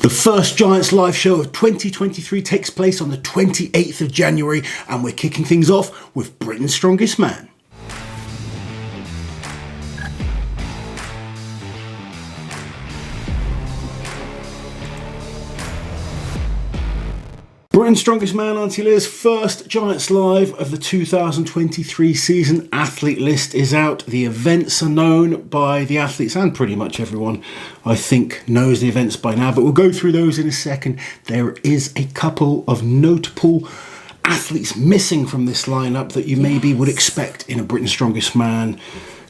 The first Giants live show of 2023 takes place on the 28th of January, and we're kicking things off with Britain's Strongest Man. Britain's Strongest Man, Auntie Liz, first Giants Live of the 2023 season. Athlete list is out. The events are known by the athletes, and pretty much everyone, I think, knows the events by now. But we'll go through those in a second. There is a couple of notable athletes missing from this lineup that you maybe would expect in a Britain's Strongest Man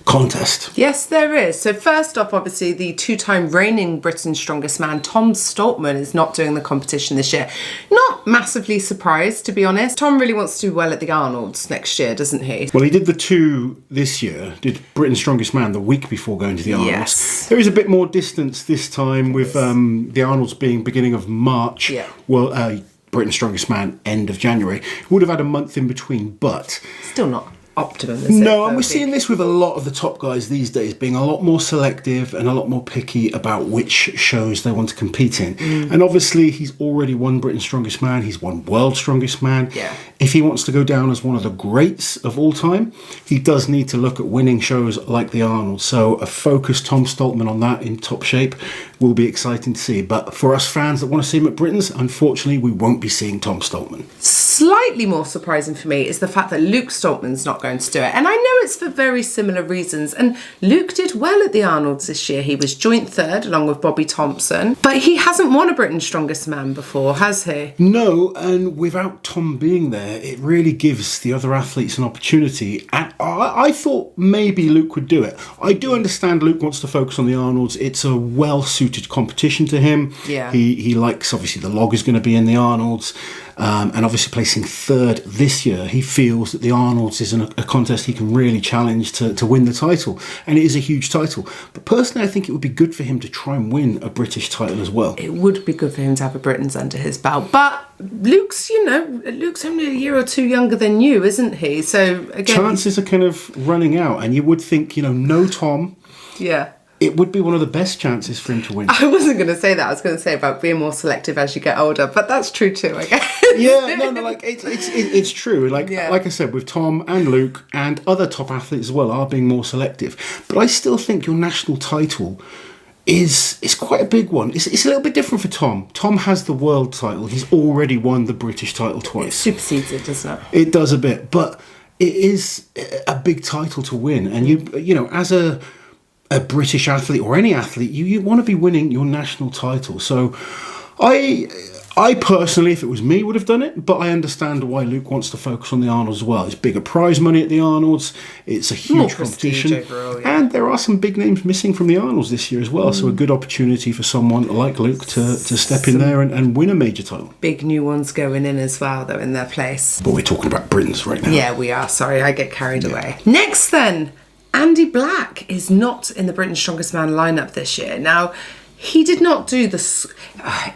contest. Yes, there is. So first off, obviously, the two-time reigning Britain's Strongest Man, Tom Stoltman, is not doing the competition this year. Not massively surprised, to be honest. Tom really wants to do well at the Arnold's next year, doesn't he? Well, he did the two this year, did Britain's Strongest Man the week before going to the Arnold's. Yes. There is a bit more distance this time with the Arnold's being beginning of March. Yeah. Well, Britain's Strongest Man end of January. Would have had a month in between, but Still not optimum, is it? no, and we're seeing this with a lot of the top guys these days being a lot more selective and a lot more picky about which shows they want to compete in. And obviously, he's already won Britain's Strongest Man. He's won World's Strongest Man. Yeah. If he wants to go down as one of the greats of all time, he does need to look at winning shows like the Arnold. So a focused Tom Stoltman on that in top shape will be exciting to see. But for us fans that want to see him at Britain's, unfortunately, we won't be seeing Tom Stoltman. Slightly more surprising for me is the fact that Luke Stoltman's not going to do it. And I know it's for very similar reasons. And Luke did well at the Arnold's this year. He was joint third along with Bobby Thompson. But he hasn't won a Britain's Strongest Man before, has he? No, and without Tom being there, it really gives the other athletes an opportunity. And I thought maybe Luke would do it. I do understand Luke wants to focus on the Arnold's. It's a well-suited competition to him. Yeah. He likes, obviously, the log is going to be in the Arnold's. And obviously placing third this year, he feels that the Arnold's is a contest he can really challenge to win the title. And it is a huge title. But personally, I think it would be good for him to try and win a British title as well. It would be good for him to have a Britain's under his belt. But Luke's only a year or two younger than you, isn't he? So, again, chances are kind of running out. And you would think, no Tom. Yeah. It would be one of the best chances for him to win. I wasn't going to say that. I was going to say about being more selective as you get older, but that's true too, I guess. Yeah, no, like it's true. Like I said, with Tom and Luke and other top athletes as well are being more selective. But I still think your national title is quite a big one. It's a little bit different for Tom. Tom has the world title. He's already won the British title twice. It supersedes it, doesn't it? It does a bit, but it is a big title to win. And you as a British athlete or any athlete, you want to be winning your national title. So I personally, if it was me, would have done it, but I understand why Luke wants to focus on the Arnold's as well. It's bigger prize money at the Arnold's. It's a huge competition. Overall, yeah. And there are some big names missing from the Arnold's this year as well. So a good opportunity for someone like Luke to step in there and win a major title. Big new ones going in as well, though, in their place. But we're talking about Britain's right now. Yeah, we are. Sorry, I get carried away. Next then, Andy Black is not in the Britain's Strongest Man lineup this year. Now, he did not do the...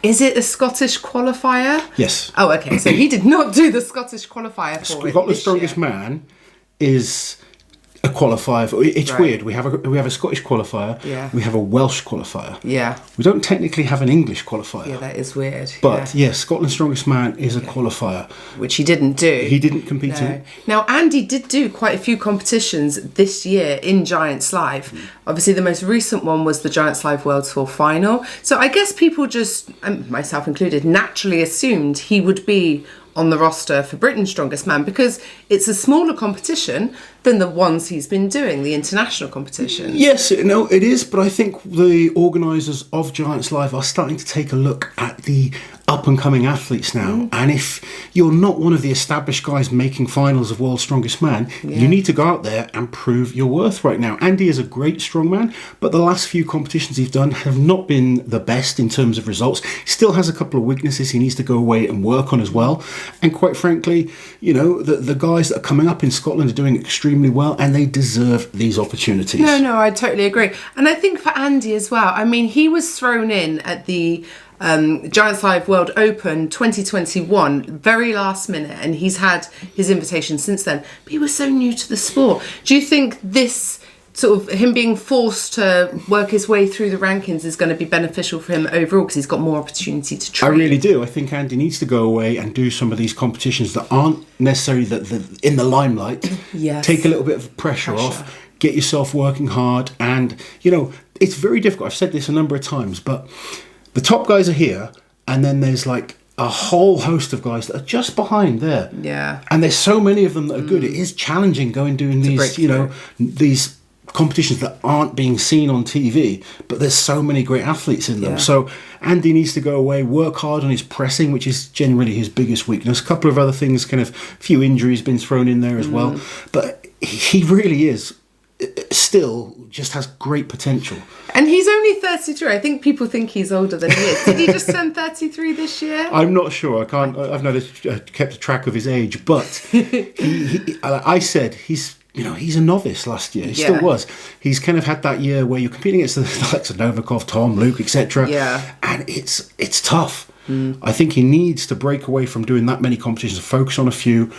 is it a Scottish qualifier? Yes. Oh, okay. So he did not do the Scottish qualifier for it Scotland's Strongest Man is a qualifier. It's Right. weird. We have a Scottish qualifier. Yeah. We have a Welsh qualifier. Yeah. We don't technically have an English qualifier. Yeah, that is weird. But yes, Scotland's Strongest Man is a qualifier. Which he didn't do. He didn't compete in No. it. Now, Andy did do quite a few competitions this year in Giants Live. Obviously, the most recent one was the Giants Live World Tour final. So I guess people just, and myself included, naturally assumed he would be on the roster for Britain's Strongest Man because it's a smaller competition than the ones he's been doing, the international competitions. Yes, no, it is, but I think the organisers of Giants Live are starting to take a look at the up-and-coming athletes now. And if you're not one of the established guys making finals of World's Strongest Man, you need to go out there and prove your worth right now. Andy is a great strongman, but the last few competitions he's done have not been the best in terms of results. He still has a couple of weaknesses he needs to go away and work on as well. And quite frankly, the guys that are coming up in Scotland are doing extremely well, and they deserve these opportunities. No, I totally agree. And I think for Andy as well, I mean, he was thrown in at the Giants Live World Open 2021, very last minute, and he's had his invitation since then. But he was so new to the sport. Do you think this sort of him being forced to work his way through the rankings is going to be beneficial for him overall because he's got more opportunity to train. I really do. I think Andy needs to go away and do some of these competitions that aren't necessarily in the limelight. Yes. Take a little bit of pressure off, get yourself working hard. And, you know, it's very difficult. I've said this a number of times, but the top guys are here, and then there's like a whole host of guys that are just behind there. Yeah. And there's so many of them that are good. It is challenging doing these, you know, these competitions that aren't being seen on TV, but there's so many great athletes in them. Yeah. So Andy needs to go away, work hard on his pressing, which is generally his biggest weakness. A couple of other things, kind of few injuries been thrown in there as well. But he really is still just has great potential. And he's only 33. I think people think he's older than he is. Did he just turn 33 this year? I'm not sure. I've never kept track of his age, but I said he's a novice last year. He still was. He's kind of had that year where you're competing against the likes of Novikov, Tom, Luke, etc. Yeah. And it's tough. I think he needs to break away from doing that many competitions, focus on a few,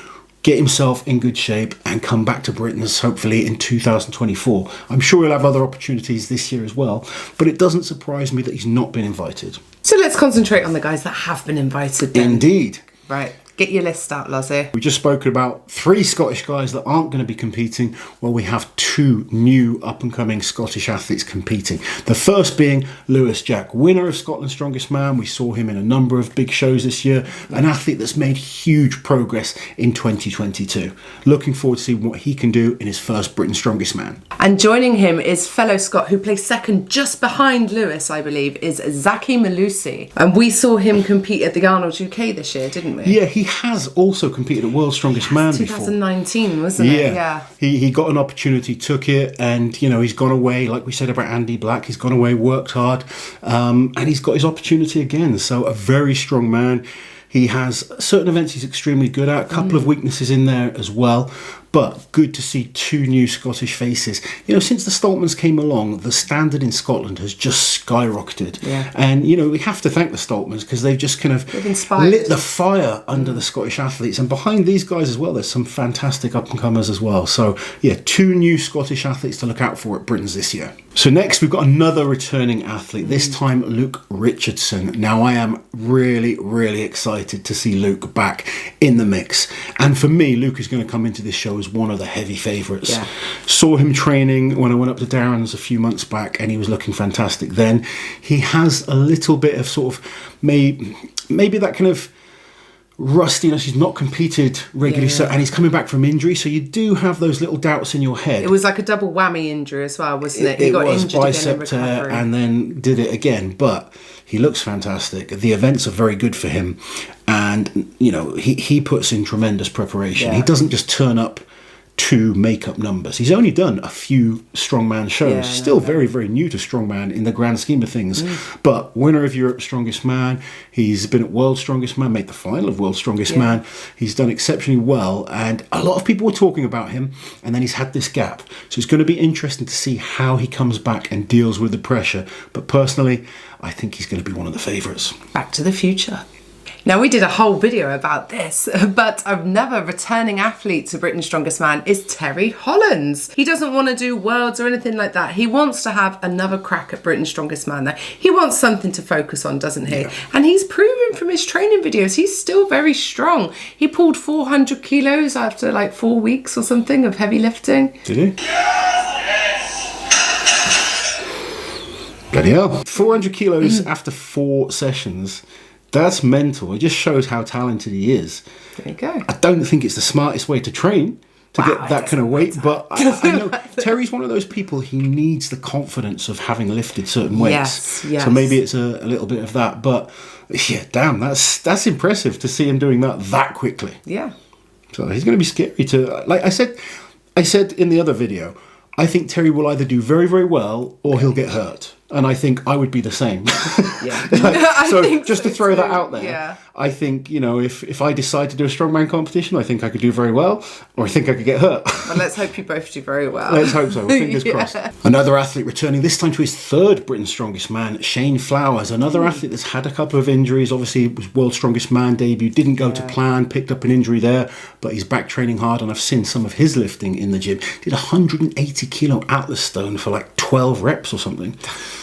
get himself in good shape and come back to Britain's hopefully in 2024. I'm sure he'll have other opportunities this year as well, but it doesn't surprise me that he's not been invited. So let's concentrate on the guys that have been invited then. Indeed. Right. Get your list out, Lozzie. We just spoken about 3 Scottish guys that aren't going to be competing. Well, we have 2 new up-and-coming Scottish athletes competing. The first being Lewis Jack, winner of Scotland's Strongest Man. We saw him in a number of big shows this year. An athlete that's made huge progress in 2022. Looking forward to seeing what he can do in his first Britain's Strongest Man. And joining him is fellow Scot who placed second just behind Lewis, I believe, is Zaki Malusi. And we saw him compete at the Arnold UK this year, didn't we? Yeah, he has also competed at World's Strongest Man before. 2019, wasn't it? Yeah. He got an opportunity, took it, and you know he's gone away. Like we said about Andy Black, he's gone away, worked hard, and he's got his opportunity again. So a very strong man. He has certain events he's extremely good at. A couple of weaknesses in there as well. But good to see 2 new Scottish faces. You know, since the Stoltmans came along, the standard in Scotland has just skyrocketed. Yeah. And, you know, we have to thank the Stoltmans because they've just kind of lit the fire under the Scottish athletes. And behind these guys as well, there's some fantastic up-and-comers as well. So, yeah, 2 new Scottish athletes to look out for at Britain's this year. So next, we've got another returning athlete, this time Luke Richardson. Now, I am really, really excited to see Luke back in the mix. And for me, Luke is going to come into this show as one of the heavy favourites. Yeah. Saw him training when I went up to Darren's a few months back and he was looking fantastic then. He has a little bit of sort of maybe that kind of rustiness. He's not competed regularly, so, and he's coming back from injury, so you do have those little doubts in your head. It was like a double whammy injury as well, wasn't it? He got injured again in recovery and then did it again, but he looks fantastic. The events are very good for him, and you know he puts in tremendous preparation. He doesn't just turn up to make up numbers. He's only done a few strongman shows. Still very, very new to strongman in the grand scheme of things. But winner of Europe's Strongest Man. He's been at World's Strongest Man, made the final of World's Strongest Man. He's done exceptionally well. And a lot of people were talking about him. And then he's had this gap. So it's going to be interesting to see how he comes back and deals with the pressure. But personally, I think he's going to be one of the favourites. Back to the Future. Now, we did a whole video about this, but another returning athlete to Britain's Strongest Man is Terry Hollands. He doesn't want to do Worlds or anything like that. He wants to have another crack at Britain's Strongest Man. He wants something to focus on, doesn't he? Yeah. And he's proven from his training videos, he's still very strong. He pulled 400 kilos after like 4 weeks or something of heavy lifting. Did he? Bloody hell. 400 kilos after 4 sessions. That's mental. It just shows how talented he is. There you go. I don't think it's the smartest way to train to get that kind of weight, but I know Terry's one of those people, he needs the confidence of having lifted certain weights. Yes. So maybe it's a little bit of that, but yeah, damn, that's impressive to see him doing that quickly. Yeah. So he's going to be scary to, like I said in the other video, I think Terry will either do very, very well or he'll get hurt. And I think I would be the same. Yeah. So just to throw that out there, yeah. I think, if I decide to do a strongman competition, I think I could do very well, or I think I could get hurt. Well, let's hope you both do very well. Let's hope so. Fingers crossed. Another athlete returning, this time to his third Britain's Strongest Man, Shane Flowers. Another athlete that's had a couple of injuries. Obviously, it was World's Strongest Man debut. Didn't go to plan. Picked up an injury there. But he's back training hard. And I've seen some of his lifting in the gym. Did 180 kilo Atlas stone for like 12 reps or something.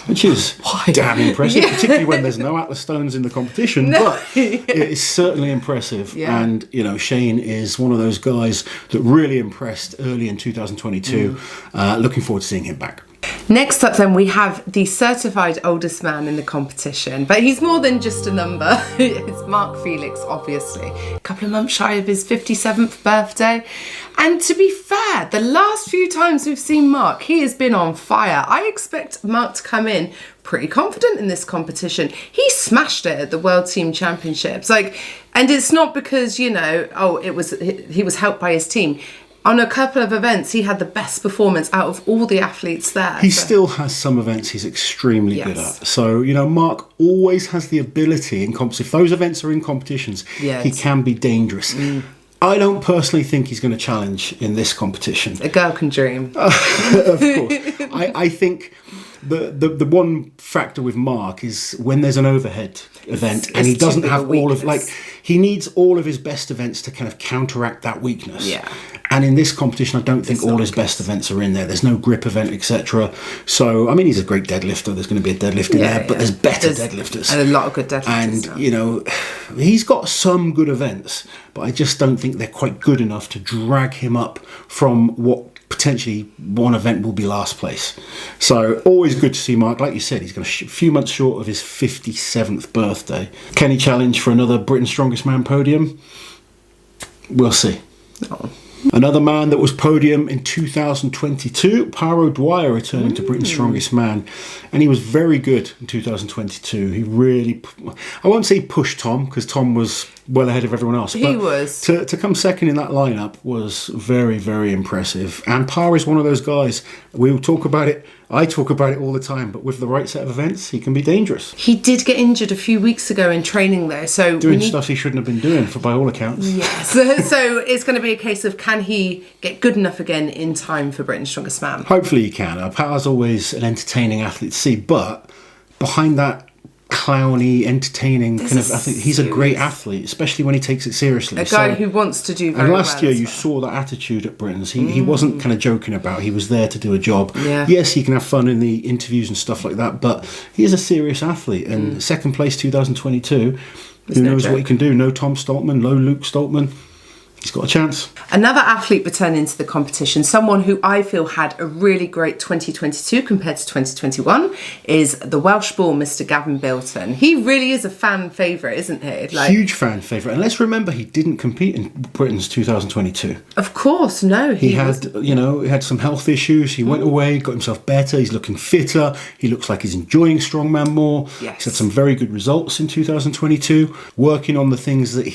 Which is damn impressive. Particularly when there's no Atlas stones in the competition. But it is certainly impressive. Yeah. And, Shane is one of those guys that really impressed early in 2022. Looking forward to seeing him back. Next up then we have the certified oldest man in the competition, but he's more than just a number. It's Mark Felix, obviously. A couple of months shy of his 57th birthday. And to be fair, the last few times we've seen Mark, he has been on fire. I expect Mark to come in pretty confident in this competition. He smashed it at the World Team Championships. And it's not because, he was helped by his team. On a couple of events, he had the best performance out of all the athletes there. He still has some events he's extremely good at. So, Mark always has the ability in competition. If those events are in competitions, he can be dangerous. I don't personally think he's going to challenge in this competition. A girl can dream. Of course. I think the one factor with Mark is when there's an overhead event and he doesn't have all of, he needs all of his best events to kind of counteract that weakness. Yeah. And in this competition, I don't think all his best events are in there. There's no grip event, etc. So, he's a great deadlifter. There's going to be a deadlifter there, but there's better deadlifters. And a lot of good deadlifters. And, he's got some good events, but I just don't think they're quite good enough to drag him up from what potentially one event will be last place. So, always good to see Mark. Like you said, he's got a few months short of his 57th birthday. Can he challenge for another Britain's Strongest Man podium? We'll see. Oh. Another man that was podium in 2022, Paro Dwyer, returning to Britain's Strongest Man. And he was very good in 2022. He really, I won't say pushed Tom, because Tom was well ahead of everyone else. He was. To come second in that lineup was very, very impressive. And Paro is one of those guys, we'll talk about it, I talk about it all the time, but with the right set of events, he can be dangerous. He did get injured a few weeks ago in training though, so doing stuff he shouldn't have been doing, by all accounts. Yes. So it's going to be a case of, can he get good enough again in time for Britain's Strongest Man? Hopefully he can. Para's always an entertaining athlete to see, but behind that clowny, entertaining kind of athlete, he's a great athlete, especially when he takes it seriously. A guy who wants to do very well. And last year you saw that attitude at Britain's. He wasn't kind of joking about. He was there to do a job. Yeah. Yes, he can have fun in the interviews and stuff like that, but he is a serious athlete. And second place 2022, who knows what he can do? No Tom Stoltman, no Luke Stoltman. He's got a chance. Another athlete returning to the competition, someone who I feel had a really great 2022 compared to 2021, is the Welsh bull, Mr. Gavin Bilton. He really is a fan favourite, isn't he? Huge fan favourite. And let's remember, he didn't compete in Britain's 2022. Of course, no. He had some health issues. He went away, got himself better. He's looking fitter. He looks like he's enjoying Strongman more. Yes. He's had some very good results in 2022, working on the things that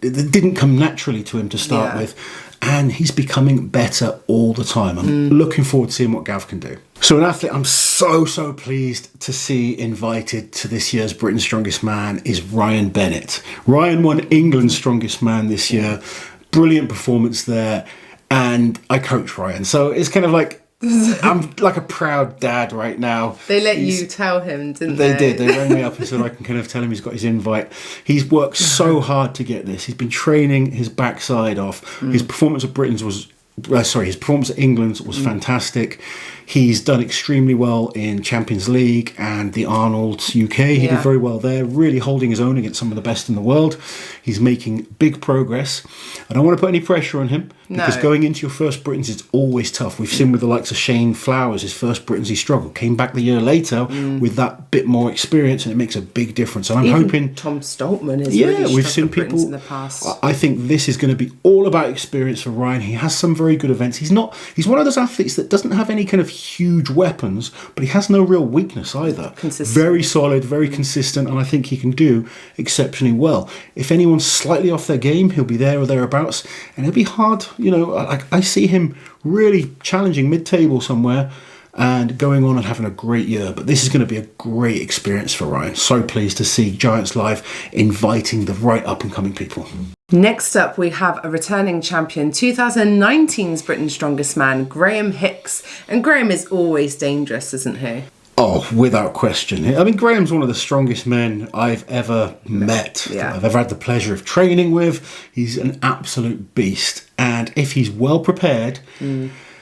didn't come naturally to him to start with, and he's becoming better all the time. I'm looking forward to seeing what Gav can do. So an athlete I'm so pleased to see invited to this year's Britain's Strongest Man is Ryan Bennett. Ryan won England's Strongest Man this year. Brilliant performance there, and I coach Ryan, so it's kind of like I'm like a proud dad right now. They let you tell him, didn't they? They did. They rang me up and said I can kind of tell him he's got his invite. He's worked so hard to get this. He's been training his backside off. His performance at his performance at England's was fantastic. He's done extremely well in Champions League and the Arnold's UK. He did very well there, really holding his own against some of the best in the world. He's making big progress. I don't want to put any pressure on him, because going into your first Britain's is always tough. We've seen with the likes of Shane Flowers, his first Britain's he struggled. Came back the year later with that bit more experience, and it makes a big difference. And I'm hoping Tom Stoltman is really we've seen people in the past. I think this is going to be all about experience for Ryan. He has some very good events. He's one of those athletes that doesn't have any kind of huge weapons, but he has no real weakness either. Consistent. Very solid, very consistent, and I think he can do exceptionally well. If anyone's slightly off their game, he'll be there or thereabouts, and it'll be hard. I see him really challenging mid-table somewhere, and going on and having a great year. But this is going to be a great experience for Ryan. So pleased to see Giants Live inviting the right up-and-coming people. Next up, we have a returning champion, 2019's Britain's Strongest Man, Graham Hicks. And Graham is always dangerous, isn't he? Oh, without question. I mean, Graham's one of the strongest men I've ever met, that I've ever had the pleasure of training with. He's an absolute beast. And if he's well prepared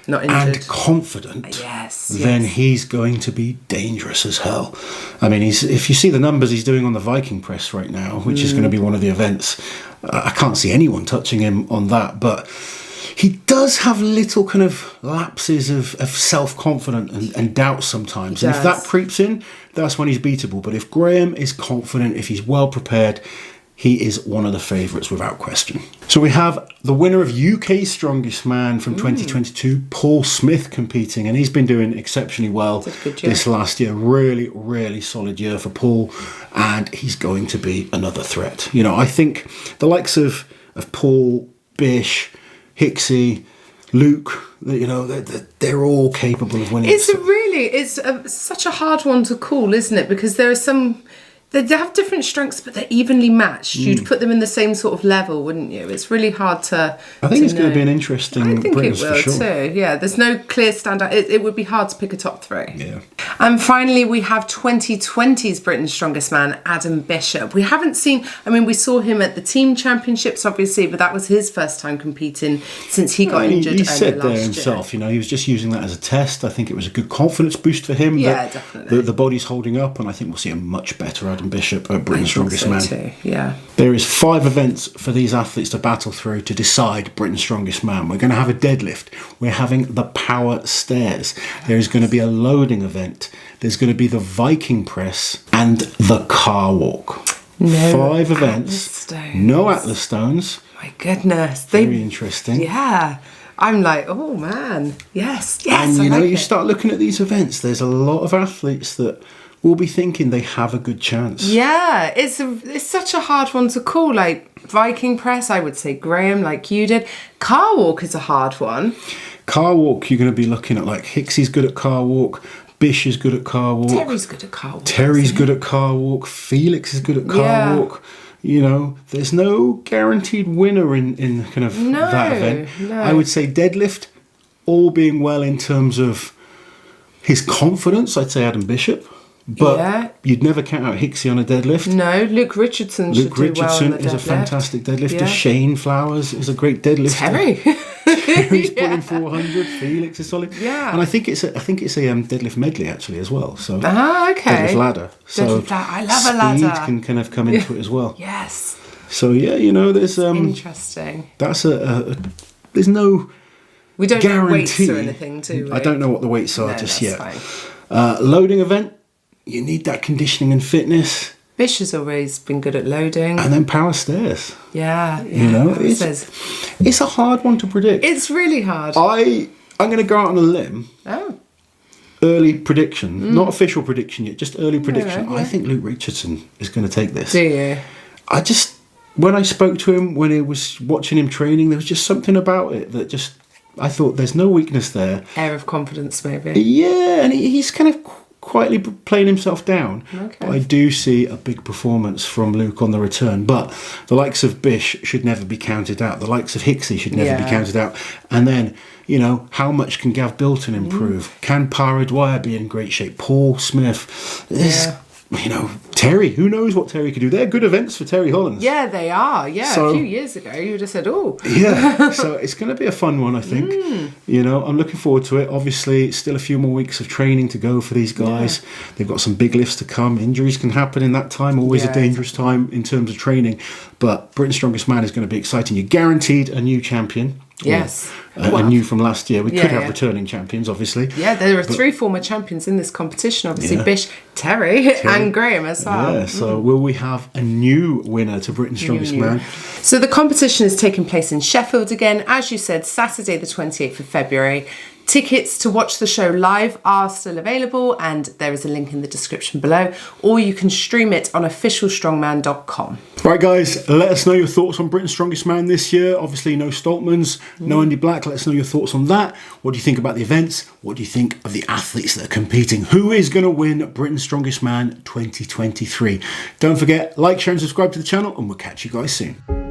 not and confident, then he's going to be dangerous as hell. I mean, if you see the numbers he's doing on the Viking press right now, which is going to be one of the events, I can't see anyone touching him on that. But he does have little kind of lapses of self-confidence and doubt sometimes. And if that creeps in, that's when he's beatable. But if Graham is confident, if he's well prepared, he is one of the favourites without question. So we have the winner of UK's Strongest Man from 2022, Paul Smith, competing. And he's been doing exceptionally well this last year. Really, really solid year for Paul. And he's going to be another threat. You know, I think the likes of Paul, Bish, Hicksy, Luke, you know, they're all capable of winning. It's such a hard one to call, isn't it? Because there are some, they have different strengths, but they're evenly matched. You'd put them in the same sort of level, wouldn't you? It's really hard to. I think it's going to be an interesting. I think Britain's it will for sure. too. Yeah, there's no clear standout. It would be hard to pick a top three. Yeah. And finally, we have 2020's Britain's Strongest Man, Adam Bishop. We haven't seen. I mean, we saw him at the team championships, obviously, but that was his first time competing since he got injured. He said there himself, you know, he was just using that as a test. I think it was a good confidence boost for him. Yeah, definitely. The body's holding up, and I think we'll see a much better Adam Bishop at Britain's Strongest Man. Too. Yeah. There is 5 events for these athletes to battle through to decide Britain's Strongest Man. We're going to have a deadlift. We're having the power stairs. There is going to be a loading event. There's going to be the Viking press and the car walk. No 5 events. No Atlas stones. My goodness. Very interesting. Yeah. I'm like, oh man. Yes. And you know, you start looking at these events, there's a lot of athletes that will be thinking they have a good chance. Yeah, it's such a hard one to call. Like Viking press, I would say Graham, like you did. Car walk is a hard one. Car walk, you're going to be looking at like Hicksy's good at car walk, Bish is good at car walk. Terry's good at car walk. Terry's good at car walk. Felix is good at car walk. You know, there's no guaranteed winner in kind of that event. No. I would say deadlift, all being well in terms of his confidence, I'd say Adam Bishop. But you'd never count out Hicksy on a deadlift. No, Luke Richardson should do well on the deadlift. Luke Richardson is a fantastic deadlifter. Yeah. Shane Flowers is a great deadlifter. Terry's pulling 400. Felix is solid. Yeah. And I think it's a deadlift medley actually as well. So okay. Deadlift ladder. So I love a ladder. Speed can kind of come into it as well. Yes. So yeah, you know, there's interesting. That's there's no. We don't guarantee. know weights or anything, do we? I don't know what the weights are just yet. Fine. Loading event. You need that conditioning and fitness. Bish has always been good at loading. And then power stairs. Yeah. You know, it's a hard one to predict. It's really hard. I'm going to go out on a limb. Oh. Early prediction. Not official prediction yet, just early prediction. Yeah. I think Luke Richardson is going to take this. Do you? When I spoke to him, when I was watching him training, there was just something about it that just, I thought there's no weakness there. Air of confidence, maybe. Yeah, and he's kind of quietly playing himself down. Okay. But I do see a big performance from Luke on the return. But the likes of Bish should never be counted out. The likes of Hicksy should never be counted out. And then, you know, how much can Gav Bilton improve? Can Para Dwyer be in great shape? Paul Smith. You know, Terry. Who knows what Terry could do? They're good events for Terry Hollins. Yeah, they are. Yeah, so, a few years ago, you would have said, oh. Yeah, so it's going to be a fun one, I think. You know, I'm looking forward to it. Obviously, still a few more weeks of training to go for these guys. Yeah. They've got some big lifts to come. Injuries can happen in that time. Always a dangerous time in terms of training. But Britain's Strongest Man is going to be exciting. You're guaranteed a new champion. Yes. A new from last year. We could have returning champions, obviously. Yeah, there are 3 former champions in this competition. Obviously, Bish, Terry, and Graham as well. Yeah, so will we have a new winner to Britain's Strongest Man? So the competition is taking place in Sheffield again. As you said, Saturday the 28th of February. Tickets to watch the show live are still available, and there is a link in the description below, or you can stream it on officialstrongman.com. Right, guys, let us know your thoughts on Britain's Strongest Man this year. Obviously, no Stoltmans, no Andy Black. Let us know your thoughts on that. What do you think about the events? What do you think of the athletes that are competing? Who is going to win Britain's Strongest Man 2023? Don't forget, like, share and subscribe to the channel, and we'll catch you guys soon.